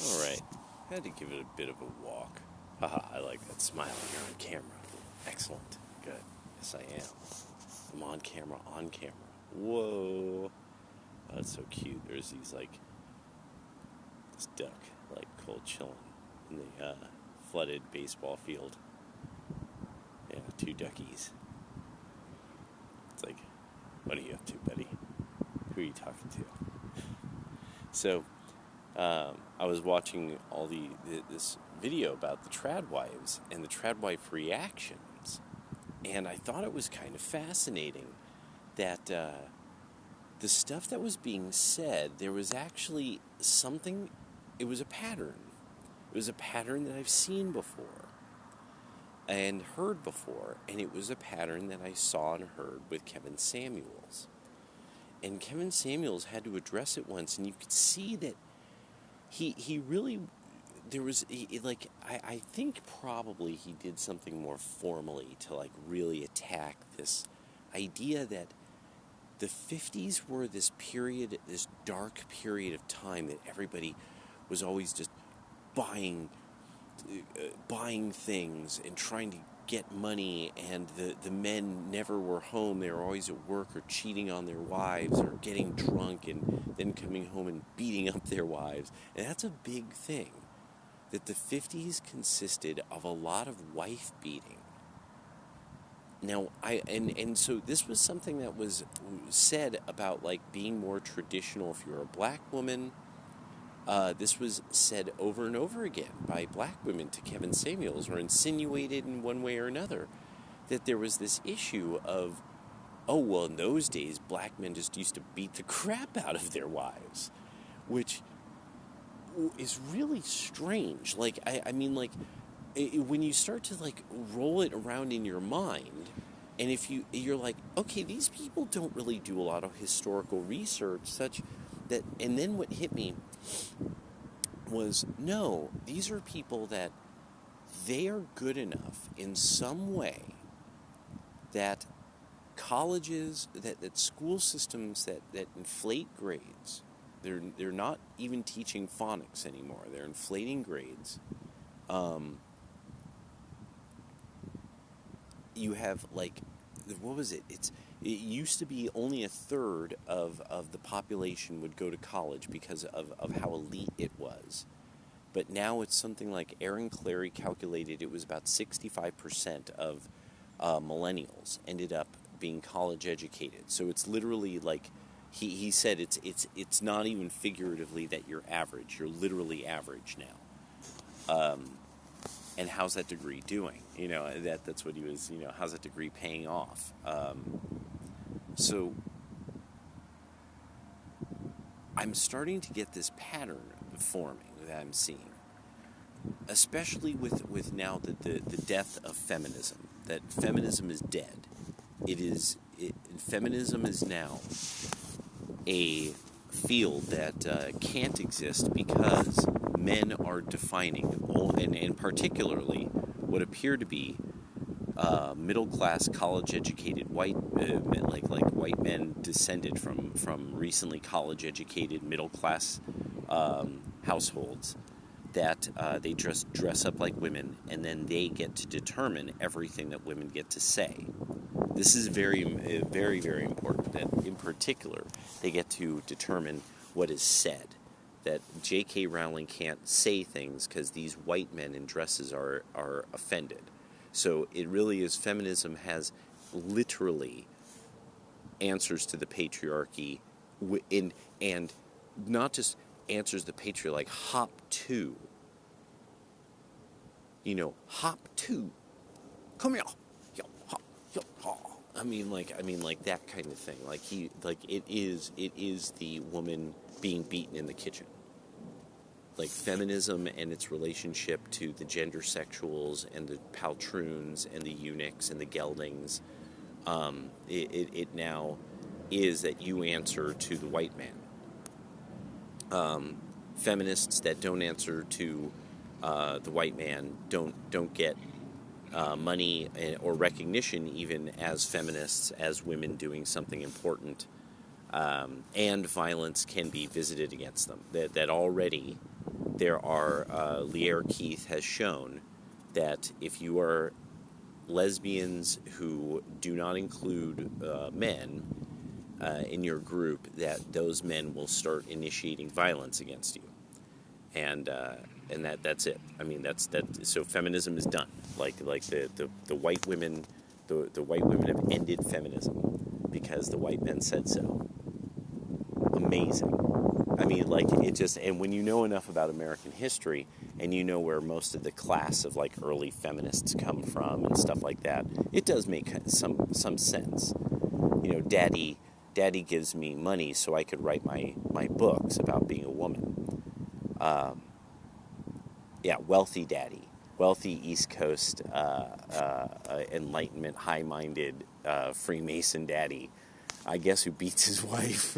Alright, I had to give it a bit of a walk. Haha, I like that smile. You're on camera. Excellent. Good. Yes, I am. I'm on camera, on camera. Whoa. Oh, that's so cute. There's these, this duck, cold chilling in the flooded baseball field. Yeah, two duckies. It's like, what are you up to, buddy? Who are you talking to? So, I was watching this video about the trad wives and the trad wife reactions, and I thought it was kind of fascinating that the stuff that was being said, there was actually something, it was a pattern. It was a pattern that I've seen before and heard before, and it was a pattern that I saw and heard with Kevin Samuels. And Kevin Samuels had to address it once, and you could see that he really, there was, I think probably he did something more formally to, really attack this idea that the 50s were this period, this dark period of time that everybody was always just buying things and trying to get money, and the men never were home. They were always at work or cheating on their wives or getting drunk and then coming home and beating up their wives. And that's a big thing, that the 50s consisted of a lot of wife beating. Now, so this was something that was said about, being more traditional if you're a black woman. This was said over and over again by black women to Kevin Samuels, or insinuated in one way or another, that there was this issue of, oh, well, in those days, black men just used to beat the crap out of their wives, which is really strange. When you start to, roll it around in your mind, and if you're like, okay, these people don't really do a lot of historical research, such that, and then what hit me was, no, these are people that they are good enough in some way that colleges, that school systems that inflate grades, they're not even teaching phonics anymore, they're inflating grades. You have, what was it? It used to be only a third of the population would go to college because of how elite it was. But now it's something like Aaron Clary calculated it was about 65% of millennials ended up being college educated. So it's literally he said it's not even figuratively that you're average. You're literally average now. And how's that degree doing? That's what he was, how's that degree paying off? So I'm starting to get this pattern forming that I'm seeing, especially with now the death of feminism, that feminism is dead. Feminism is now a field that can't exist because men are defining, and particularly what appear to be middle-class, college-educated white men, like white men descended from recently college-educated middle-class households, that they just dress up like women, and then they get to determine everything that women get to say. This is very, very, very important, that in particular, they get to determine what is said. That J.K. Rowling can't say things because these white men in dresses are offended. So it really is, feminism has literally answers to the patriarchy, and not just answers the patriarchy, like hop to. Hop to. Come here. Hop. I mean, that kind of thing. It is the woman being beaten in the kitchen. Feminism and its relationship to the gender sexuals and the poltroons and the eunuchs and the geldings, it now is that you answer to the white man. Feminists that don't answer to the white man don't get money or recognition even as feminists, as women doing something important, and violence can be visited against them. That already there are, Lierre Keith has shown that if you are lesbians who do not include men in your group, that those men will start initiating violence against you, and that's it. I mean, that's that. So feminism is done. Like the white women, the white women have ended feminism because the white men said so. Amazing. I mean, like, it just, and when you know enough about American history, and you know where most of the class of, like, early feminists come from and stuff like that, it does make some sense. You know, daddy gives me money so I could write my books about being a woman. Yeah, wealthy daddy. Wealthy East Coast, Enlightenment, high-minded, Freemason daddy. I guess who beats his wife,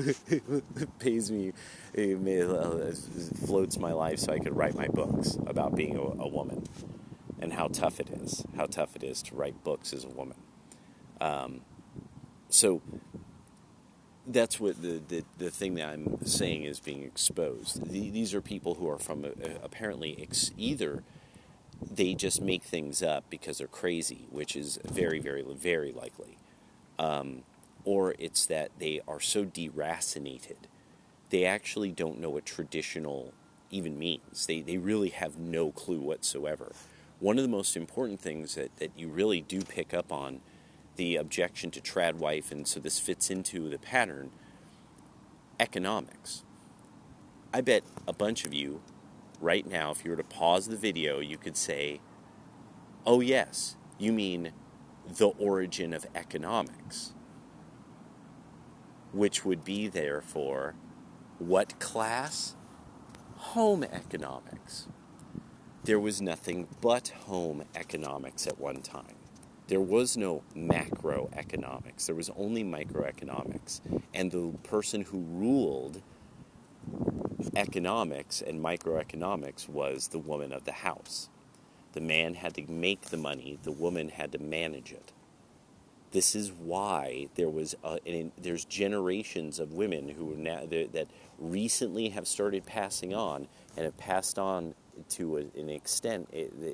pays me, floats my life so I could write my books about being a woman, and how tough it is to write books as a woman. So that's what the thing that I'm saying is being exposed. These are people who are from apparently either they just make things up because they're crazy, which is very, very, very likely. Or it's that they are so deracinated, they actually don't know what traditional even means. They really have no clue whatsoever. One of the most important things that you really do pick up on, the objection to trad wife, and so this fits into the pattern, economics. I bet a bunch of you right now, if you were to pause the video, you could say, oh yes, you mean the origin of economics. Which would be, therefore, what class? Home economics. There was nothing but home economics at one time. There was no macroeconomics. There was only microeconomics. And the person who ruled economics and microeconomics was the woman of the house. The man had to make the money. The woman had to manage it. This is why there's generations of women who now that recently have started passing on and have passed on to an extent.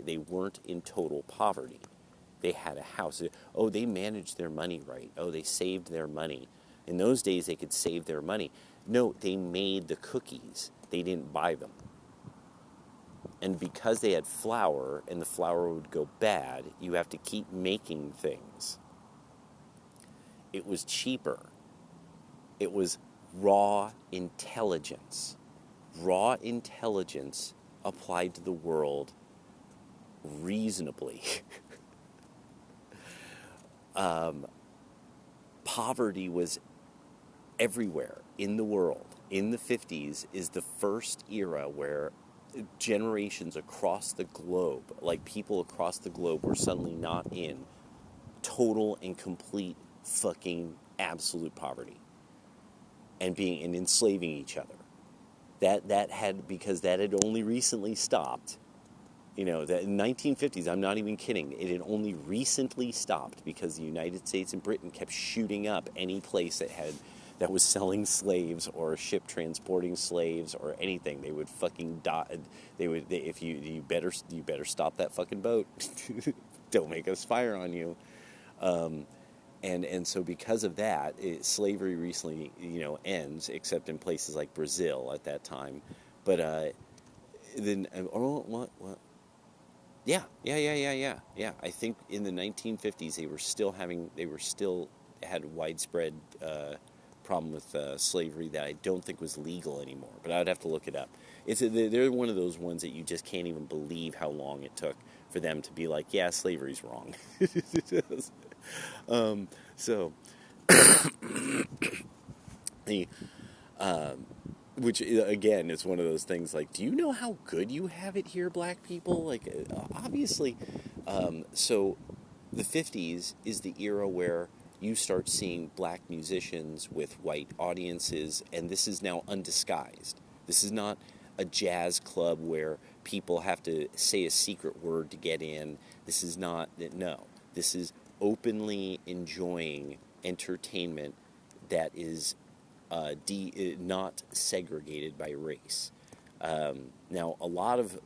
They weren't in total poverty. They had a house. Oh, they managed their money right. Oh, they saved their money. In those days, they could save their money. No, they made the cookies. They didn't buy them. And because they had flour and the flour would go bad, you have to keep making things. It was cheaper. It was raw intelligence. Raw intelligence applied to the world reasonably. Poverty was everywhere in the world. In the 50s is the first era where generations across the globe, like people across the globe, were suddenly not in total and complete fucking absolute poverty and enslaving each other. Because that had only recently stopped. You know, that in 1950s, I'm not even kidding, it had only recently stopped because the United States and Britain kept shooting up any place that was selling slaves or a ship transporting slaves or anything. They would fucking die. If you better stop that fucking boat. Don't make us fire on you. And so because of that, slavery recently, ends, except in places like Brazil at that time. But then, what? Yeah. I think in the 1950s they were still had widespread problem with slavery that I don't think was legal anymore. But I would have to look it up. They're one of those ones that you just can't even believe how long it took for them to be like, yeah, slavery's wrong. So, which again is one of those things like, do you know how good you have it here, black people? Like, obviously. So the 50s is the era where you start seeing black musicians with white audiences, and this is now undisguised. This is not a jazz club where people have to say a secret word to get in. This is not, no. This is openly enjoying entertainment that is not segregated by race. Now, a lot of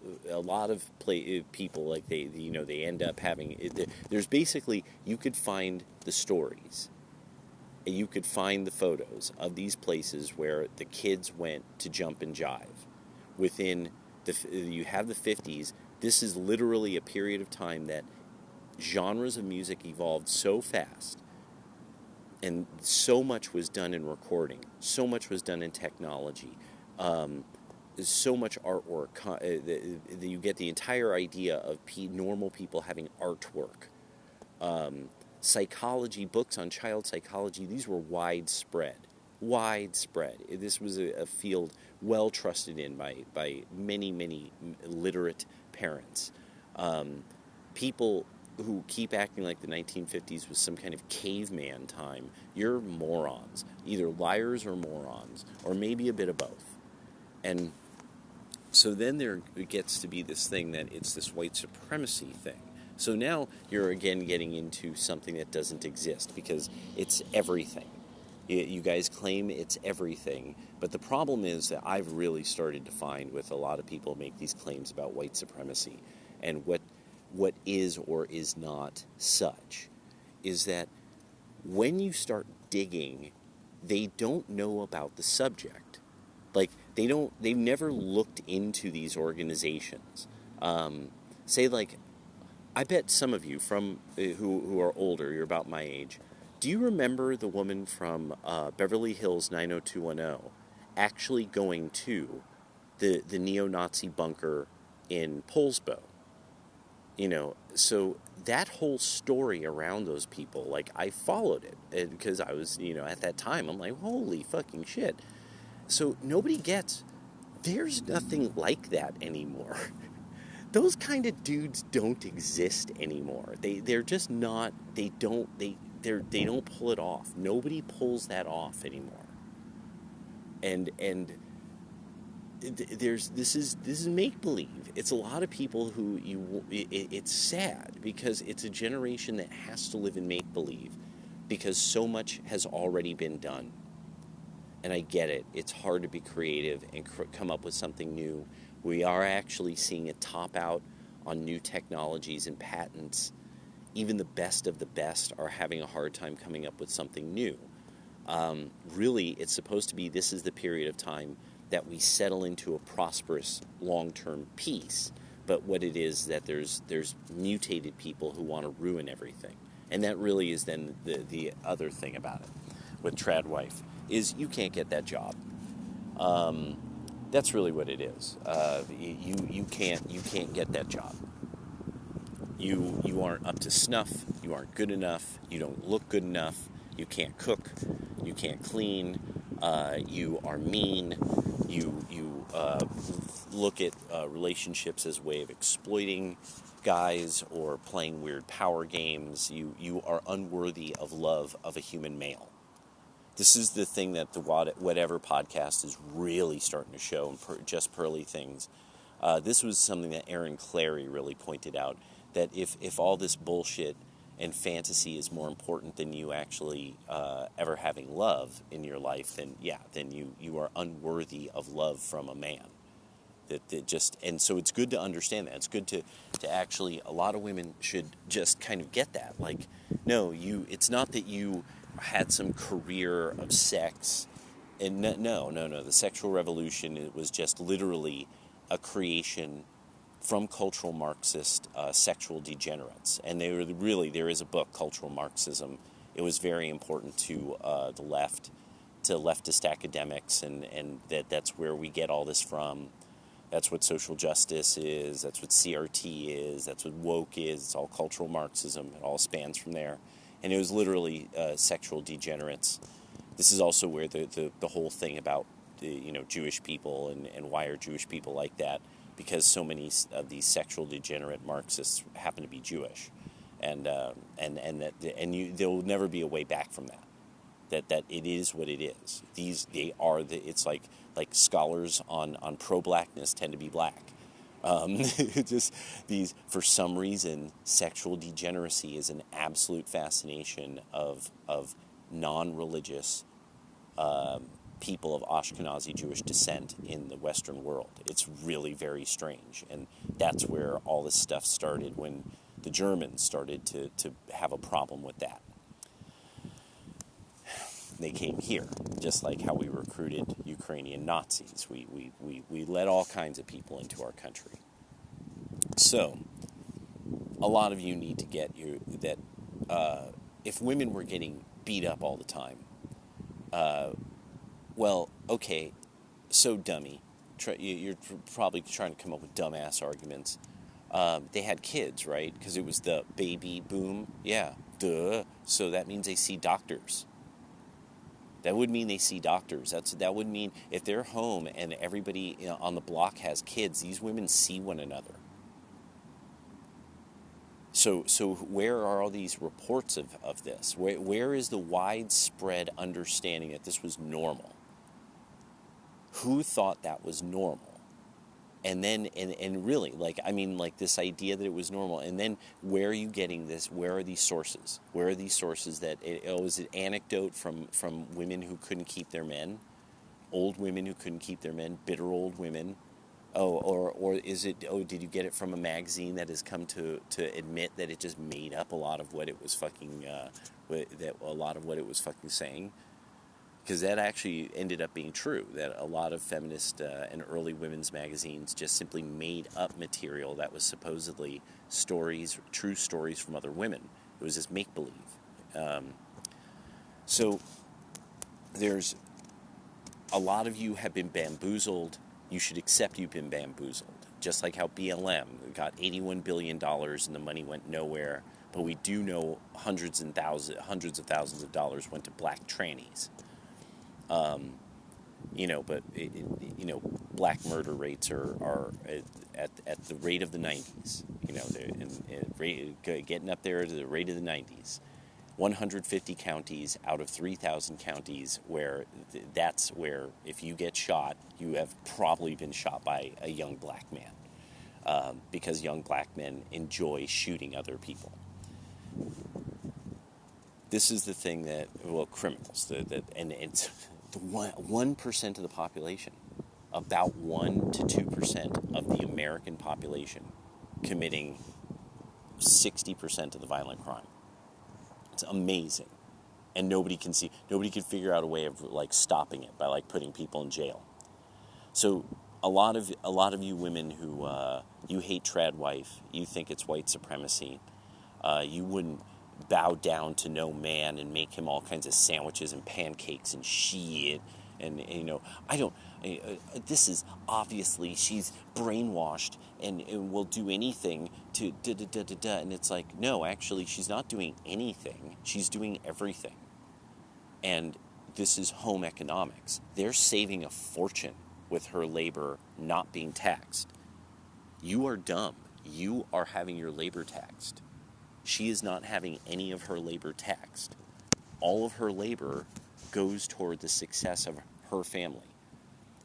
people, like they end up having there's basically, you could find the stories, you could find the photos of these places where the kids went to jump and jive. Within you have the 50s. This is literally a period of time that genres of music evolved so fast, and so much was done in recording, so much was done in technology, so much artwork. You get the entire idea of normal people having artwork. Psychology, books on child psychology, these were widespread. Widespread. This was a field well trusted in by many, many literate parents. People who keep acting like the 1950s was some kind of caveman time, you're morons. Either liars or morons, or maybe a bit of both. And so then there gets to be this thing that it's this white supremacy thing. So now you're again getting into something that doesn't exist, because it's everything. You guys claim it's everything, but the problem is that I've really started to find with a lot of people make these claims about white supremacy and what is or is not such, is that when you start digging, they don't know about the subject. Like, they've never looked into these organizations. Say, like, I bet some of you from who are older, you're about my age, do you remember the woman from Beverly Hills 90210 actually going to the neo-Nazi bunker in Poulsbo? So that whole story around those people, like, I followed it, because I was, at that time, I'm like, holy fucking shit. So nobody gets, there's nothing like that anymore. Those kind of dudes don't exist anymore. They're just not, they don't pull it off. Nobody pulls that off anymore. And this is make believe. It's a lot of people who it's sad, because it's a generation that has to live in make believe, because so much has already been done. And I get it. It's hard to be creative and come up with something new. We are actually seeing it top out on new technologies and patents. Even the best of the best are having a hard time coming up with something new. Really, it's supposed to be, this is the period of time that we settle into a prosperous long-term peace. But what it is that there's mutated people who want to ruin everything. And that really is then the other thing about it with Trad Wife, is you can't get that job. That's really what it is. You can't get that job. You aren't up to snuff. You aren't good enough. You don't look good enough. You can't cook. You can't clean. You are mean. You look at relationships as a way of exploiting guys or playing weird power games. You are unworthy of love of a human male. This is the thing that the Whatever podcast is really starting to show, and Just Pearly Things. This was something that Aaron Clary really pointed out, that if all this bullshit and fantasy is more important than you actually ever having love in your life, then you are unworthy of love from a man. And so it's good to understand that. It's good to actually, a lot of women should just kind of get that. Like, no, it's not that you had some career of sex, and no. The sexual revolution, it was just literally a creation from cultural Marxist sexual degenerates. And there is a book, Cultural Marxism. It was very important to the left, to leftist academics, and that's where we get all this from. That's what social justice is. That's what CRT is. That's what woke is. It's all cultural Marxism. It all spans from there. And it was literally sexual degenerates. This is also where the whole thing about Jewish people and why are Jewish people like that, because so many of these sexual degenerate Marxists happen to be Jewish, and there will never be a way back from that. That it is what it is. It's like scholars on pro-blackness tend to be black. Just these, for some reason, sexual degeneracy is an absolute fascination of non-religious people of Ashkenazi Jewish descent in the Western world. It's really very strange. And that's where all this stuff started, when the Germans started to have a problem with that. They came here, just like how we recruited Ukrainian Nazis. We let all kinds of people into our country. So, a lot of you need to get that if women were getting beat up all the time, well, okay, so dummy. You're probably trying to come up with dumbass arguments. They had kids, right? Because it was the baby boom. Yeah, duh. So that means they see doctors. That would mean they see doctors. That would mean if they're home and everybody on the block has kids, these women see one another. So where are all these reports of this? Where is the widespread understanding that this was normal? Who thought that was normal? And then, and really, like this idea that it was normal. And then, where are you getting this? Where are these sources? Where are these sources that, is it anecdote from women who couldn't keep their men? Old women who couldn't keep their men? Bitter old women? Or is it, did you get it from a magazine that has come to admit that it just made up a lot of what it was fucking, saying? Because that actually ended up being true, that a lot of feminist and early women's magazines just simply made up material that was supposedly true stories from other women. It was just make-believe. So there's a lot of you have been bamboozled. You should accept you've been bamboozled. Just like how BLM got $81 billion and the money went nowhere. But we do know hundreds of thousands of dollars went to black trannies. But black murder rates are at the rate of the 90s. They're getting up there to the rate of the 90s. 150 counties out of 3,000 counties where that's where if you get shot, you have probably been shot by a young black man, because young black men enjoy shooting other people. This is the thing that, criminals, and it's the 1% of the population, about 1 to 2% of the American population committing 60% of the violent crime. It's amazing. And nobody can figure out a way of stopping it by putting people in jail. So a lot of you women who you hate trad wife, you think it's white supremacy, you wouldn't bow down to no man and make him all kinds of sandwiches and pancakes and shit. And this is obviously, she's brainwashed and will do anything to da-da-da-da-da. And it's like, no, actually, she's not doing anything. She's doing everything. And this is home economics. They're saving a fortune with her labor not being taxed. You are dumb. You are having your labor taxed. She is not having any of her labor taxed. All of her labor goes toward the success of her family.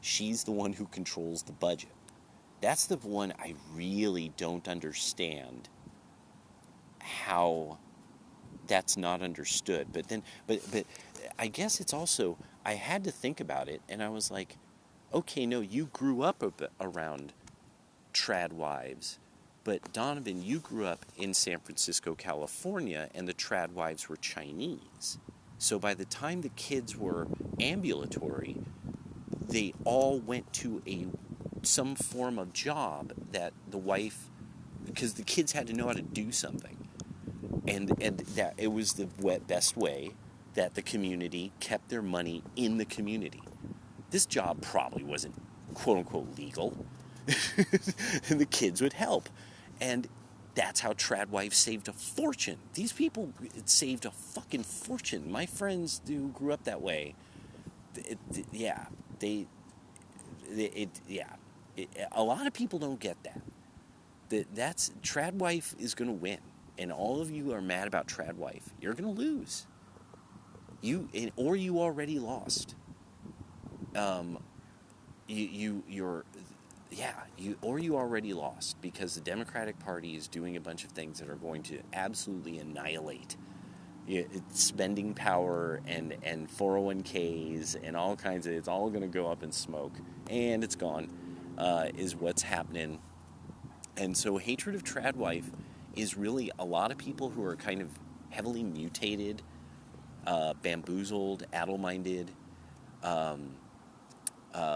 She's the one who controls the budget. That's the one I really don't understand how that's not understood. But I guess it's also, I had to think about it, and I was like, okay, no, you grew up around trad wives, but Donovan, you grew up in San Francisco, California, and the trad wives were Chinese. So by the time the kids were ambulatory, they all went to some form of job that the wife, because the kids had to know how to do something, and that it was the best way that the community kept their money in the community. This job probably wasn't quote unquote legal, and the kids would help, and that's how trad wives saved a fortune. These people saved a fucking fortune. My friends who grew up that way, a lot of people don't get that. That's trad wife is going to win, and all of you are mad about trad wife. You're going to lose. You already lost. You already lost because the Democratic Party is doing a bunch of things that are going to absolutely annihilate spending power and 401ks and all kinds of, it's all going to go up in smoke, and it's gone, is what's happening. And so hatred of tradwife is really a lot of people who are kind of heavily mutated, bamboozled, addle-minded,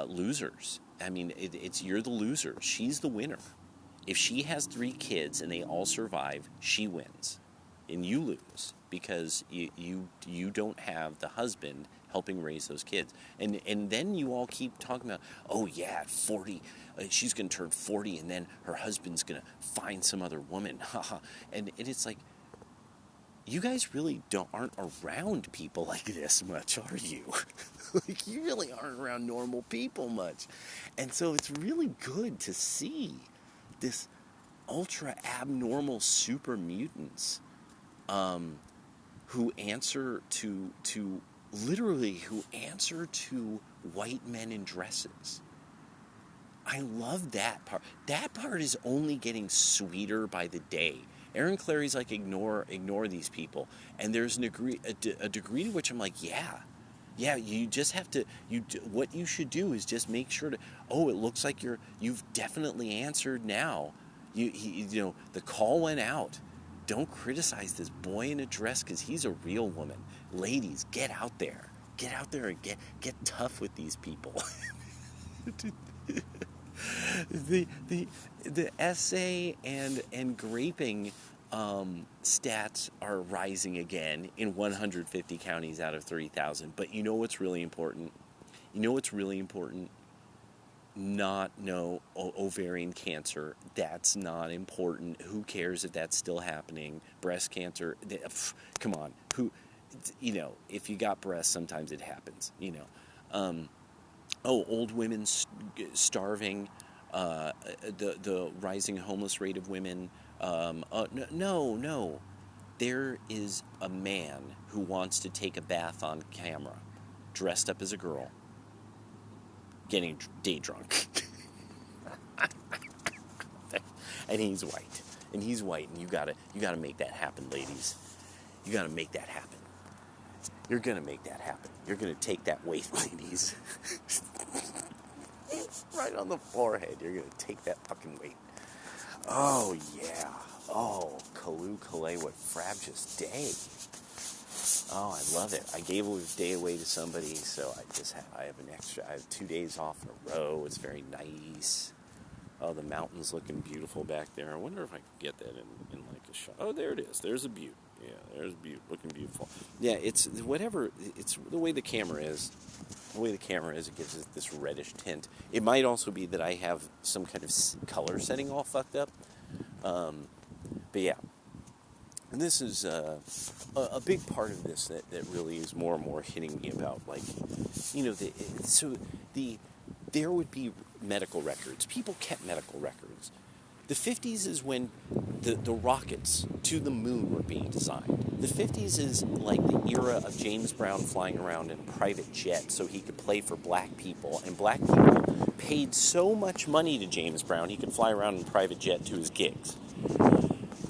losers. I mean, it's you're the loser. She's the winner. If she has 3 kids and they all survive, she wins, and you lose because you don't have the husband helping raise those kids. And then you all keep talking about, oh yeah, at 40, she's going to turn 40, and then her husband's going to find some other woman. and it's like, you guys really aren't around people like this much, are you? Like, you really aren't around normal people much. And so it's really good to see this ultra abnormal super mutants who answer to white men in dresses. I love that part. That part is only getting sweeter by the day. Aaron Clary's like, ignore these people. And there's a degree to which I'm like, yeah, you just have to, what you should do is just make sure to, it looks like you've definitely answered now. The call went out. Don't criticize this boy in a dress because he's a real woman. Ladies, get out there. Get out there and get tough with these people. The essay and graping stats are rising again in 150 counties out of 3,000. But you know what's really important? Not ovarian cancer. That's not important. Who cares if that's still happening? Breast cancer. Come on. If you got breasts, sometimes it happens. Old women starving. The rising homeless rate of women. No. There is a man who wants to take a bath on camera, dressed up as a girl, getting day drunk. And he's white. And you gotta make that happen, ladies. You gotta make that happen. You're gonna make that happen. You're gonna take that weight, ladies. Right on the forehead. You're gonna take that fucking weight. Oh yeah. Oh, Kalu Kalay, what frabjous day. Oh, I love it. I gave a day away to somebody, so I have 2 days off in a row. It's very nice. Oh, the mountain's looking beautiful back there. I wonder if I could get that in like a shot. Oh, there it is. There's a butte. Yeah, there's a butte. Looking beautiful. Yeah, it's whatever. It's the way the camera is. The way the camera is, it gives it this reddish tint. It might also be that I have some kind of color setting all fucked up. But yeah. And this is a big part of this that really is more and more hitting me about, like, there would be medical records. People kept medical records. The 50s is when the rockets to the moon were being designed. The 50s is like the era of James Brown flying around in a private jet so he could play for black people. And black people paid so much money to James Brown he could fly around in a private jet to his gigs.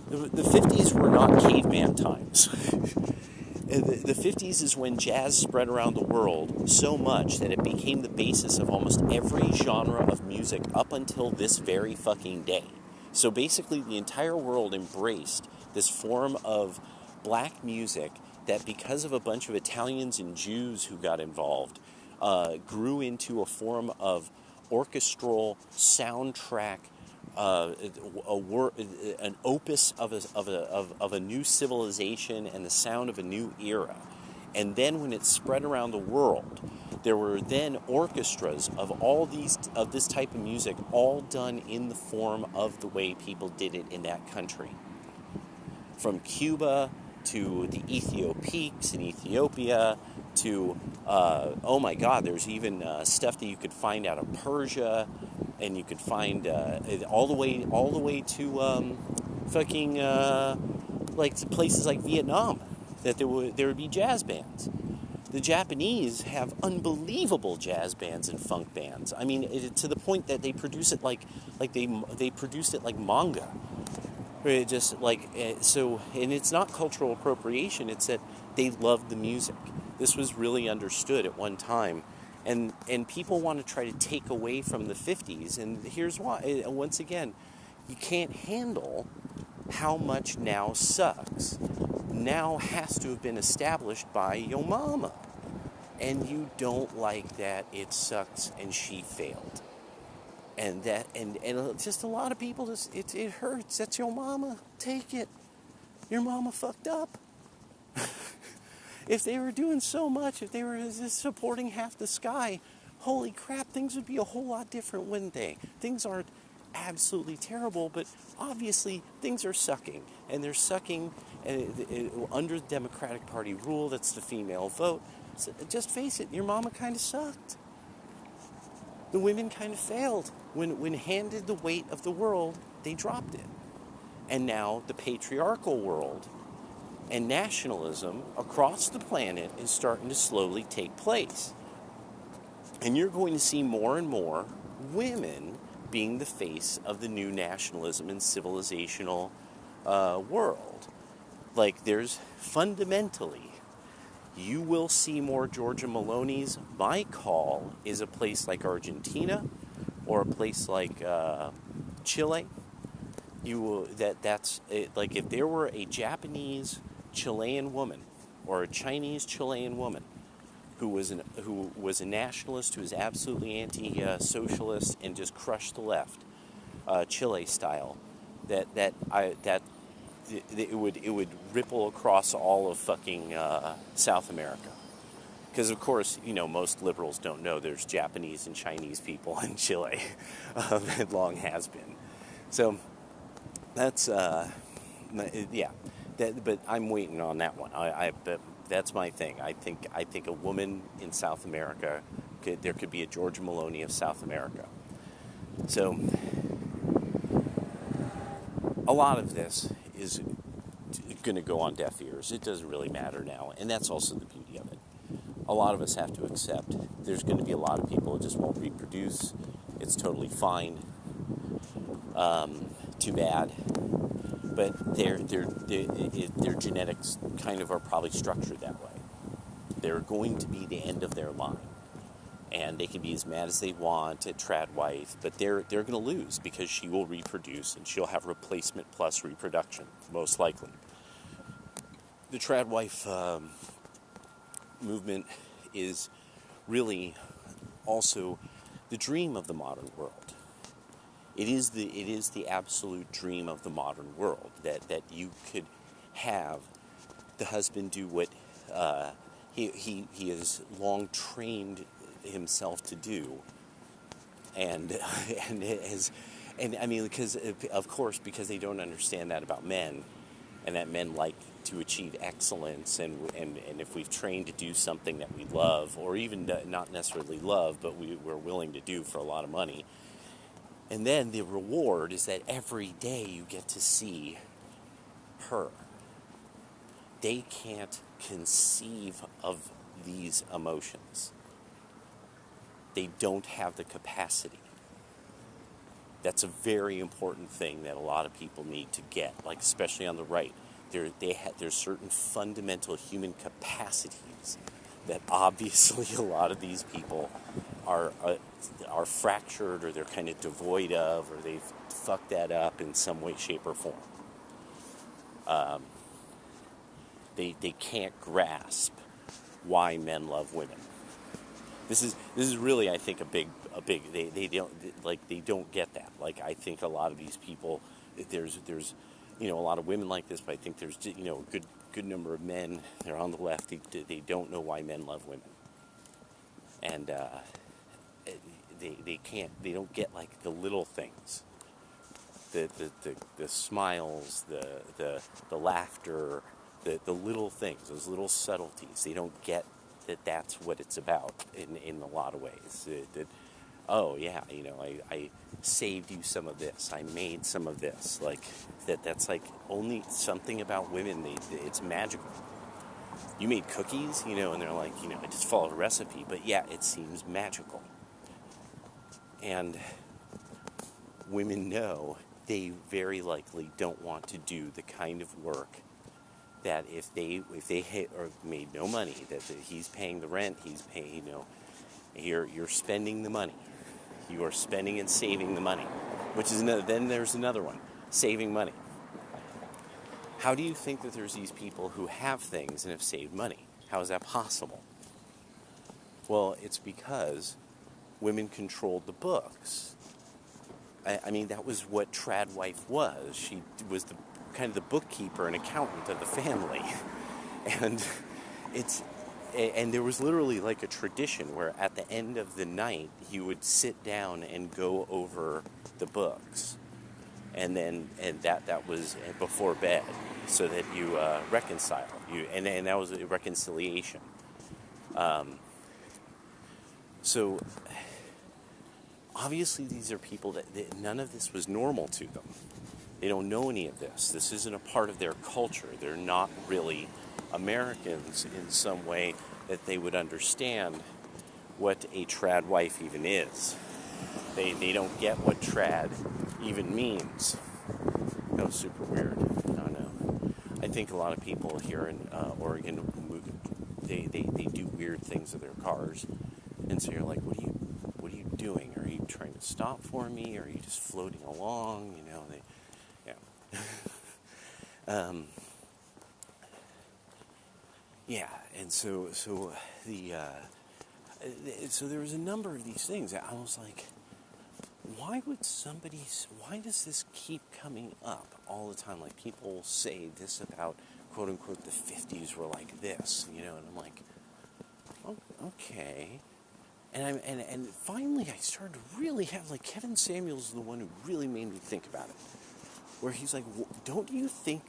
The 50s were not caveman times. The 50s is when jazz spread around the world so much that it became the basis of almost every genre of music up until this very fucking day. So basically the entire world embraced this form of black music that, because of a bunch of Italians and Jews who got involved, grew into a form of orchestral soundtrack, an opus of a new civilization and the sound of a new era. And then when it spread around the world, there were then orchestras of this type of music, all done in the form of the way people did it in that country. From Cuba to the Ethiopiques in Ethiopia to, oh my God, there's even stuff that you could find out of Persia, and you could find all the way to like places like Vietnam, that there would be jazz bands. The Japanese have unbelievable jazz bands and funk bands. I mean, to the point that they produce it like they produced it like manga. Right, just like so, and it's not cultural appropriation. It's that they loved the music. This was really understood at one time, and people want to try to take away from the '50s. And here's why. Once again, you can't handle how much now sucks. Now has to have been established by your mama, and you don't like that. It sucks, and she failed. And that and just a lot of people just it hurts. That's your mama. Take it. Your mama fucked up. If they were doing so much, if they were just supporting half the sky, holy crap, things would be a whole lot different, wouldn't they? Things aren't absolutely terrible, but obviously things are sucking, and they're sucking under the Democratic Party rule. That's the female vote. So just face it, your mama kind of sucked. The women kind of failed. When handed the weight of the world, they dropped it. And now the patriarchal world and nationalism across the planet is starting to slowly take place. And you're going to see more and more women being the face of the new nationalism and civilizational world. Like, there's fundamentally, you will see more Georgia Maloney's. My call is a place like Argentina or a place like Chile. You will that's it, like if there were a Japanese Chilean woman or a Chinese Chilean woman who was a nationalist, who was absolutely anti-socialist and just crushed the left, Chile style, it would ripple across all of fucking South America. Because, of course, most liberals don't know there's Japanese and Chinese people in Chile. It long has been. So, that's, yeah. But I'm waiting on that one. But that's my thing. I think a woman in South America, there could be a Georgia Maloney of South America. So, a lot of this is going to go on deaf ears. It doesn't really matter now, and that's also the beauty of it. A lot of us have to accept there's going to be a lot of people that just won't reproduce. It's totally fine. Too bad. But their genetics kind of are probably structured that way. They're going to be the end of their line. And they can be as mad as they want at trad wife, but they're going to lose because she will reproduce and she'll have replacement plus reproduction, most likely. The trad wife movement is really also the dream of the modern world. It is the absolute dream of the modern world that you could have the husband do what he has long trained himself to do, and I mean, because of course, because they don't understand that about men, and that men like to achieve excellence, and if we've trained to do something that we love, or even not necessarily love, but we're willing to do for a lot of money, and then the reward is that every day you get to see her. They can't conceive of these emotions. They don't have the capacity. That's a very important thing that a lot of people need to get, like especially on the right. There's certain fundamental human capacities that obviously a lot of these people are fractured, or they're kind of devoid of, or they've fucked that up in some way, shape, or form. They can't grasp why men love women. This is really, I think, a big they don't get that. Like, I think a lot of these people, there's a lot of women like this, but I think there's a good number of men. They're on the left. They don't know why men love women, and they don't get like the little things, the smiles, the laughter, the little things, those little subtleties. They don't get that's what it's about in a lot of ways. Oh yeah, I saved you some of this. I made some of this. Like that's like only something about women. It's magical. You made cookies, and they're like, I just followed a recipe, but yeah, it seems magical. And women know they very likely don't want to do the kind of work that if they or made no money, that he's paying the rent, he's paying, you're spending the money. You are spending and saving the money, which is another, then there's another one, saving money. How do you think that there's these people who have things and have saved money? How is that possible? Well, it's because women controlled the books. I mean, that was what trad wife was. She was the kind of the bookkeeper and accountant of the family. And there was literally like a tradition where at the end of the night, you would sit down and go over the books. And that was before bed, so that you reconcile. And that was a reconciliation. So obviously these are people that none of this was normal to them. They don't know any of this. This isn't a part of their culture. They're not really Americans in some way that they would understand what a trad wife even is. They don't get what trad even means. That was super weird. I don't know. I think a lot of people here in Oregon, they do weird things with their cars. And so you're like, what are you doing? Are you trying to stop for me? Or are you just floating along? Yeah, and so there was a number of these things. I was like, why does this keep coming up all the time? Like, people say this about, quote unquote, the 50s were like this, and I'm like, oh, okay. And finally I started to really have, like, Kevin Samuels is the one who really made me think about it. Where he's like, don't you think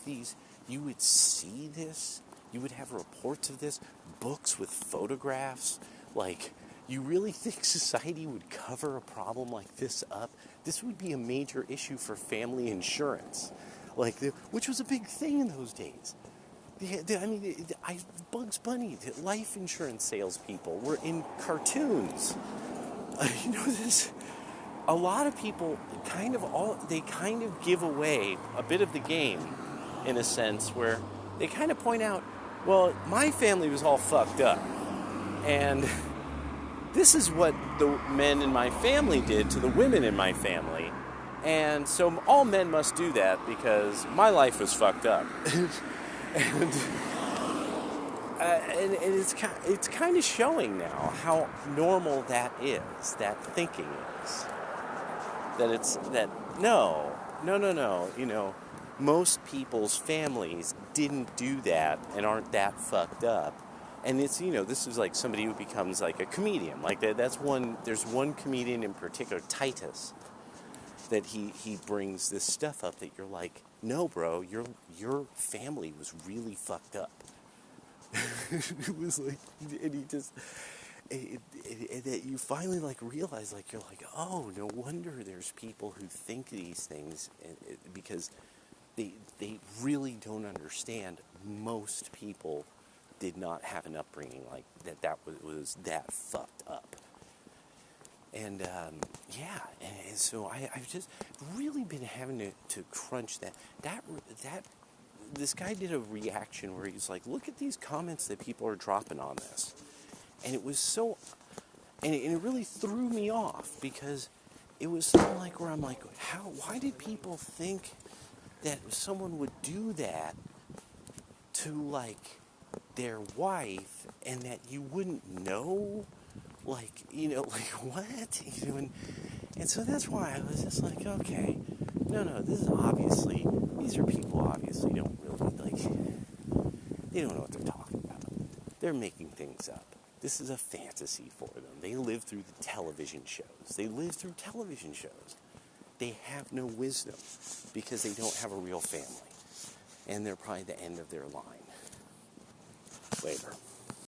you would see this? You would have reports of this, books with photographs. Like, you really think society would cover a problem like this up? This would be a major issue for family insurance, which was a big thing in those days. Bugs Bunny, the life insurance salespeople were in cartoons. This. A lot of people kind of give away a bit of the game, in a sense, where they kind of point out, well, my family was all fucked up, and this is what the men in my family did to the women in my family, and so all men must do that because my life was fucked up. and it's kind of showing now how normal that is, that thinking is. No, most people's families didn't do that and aren't that fucked up. And it's, this is like somebody who becomes like a comedian. Like there's one comedian in particular, Titus, that he brings this stuff up that you're like, no, bro, your family was really fucked up. It was like, and he just... that you finally realize you're like, oh, no wonder there's people who think these things, because they really don't understand. Most people did not have an upbringing like that was that fucked up. And and so I've just really been having to crunch that this guy did a reaction where he's like, look at these comments that people are dropping on this. And it was so, and it really threw me off, because it was something like where I'm like, why did people think that someone would do that to their wife, and that you wouldn't know? What? And so that's why I was just like, okay, no, these are people obviously don't really, they don't know what they're talking about. They're making things up. This is a fantasy for them. They live through the television shows. They have no wisdom because they don't have a real family. And they're probably the end of their line. Later.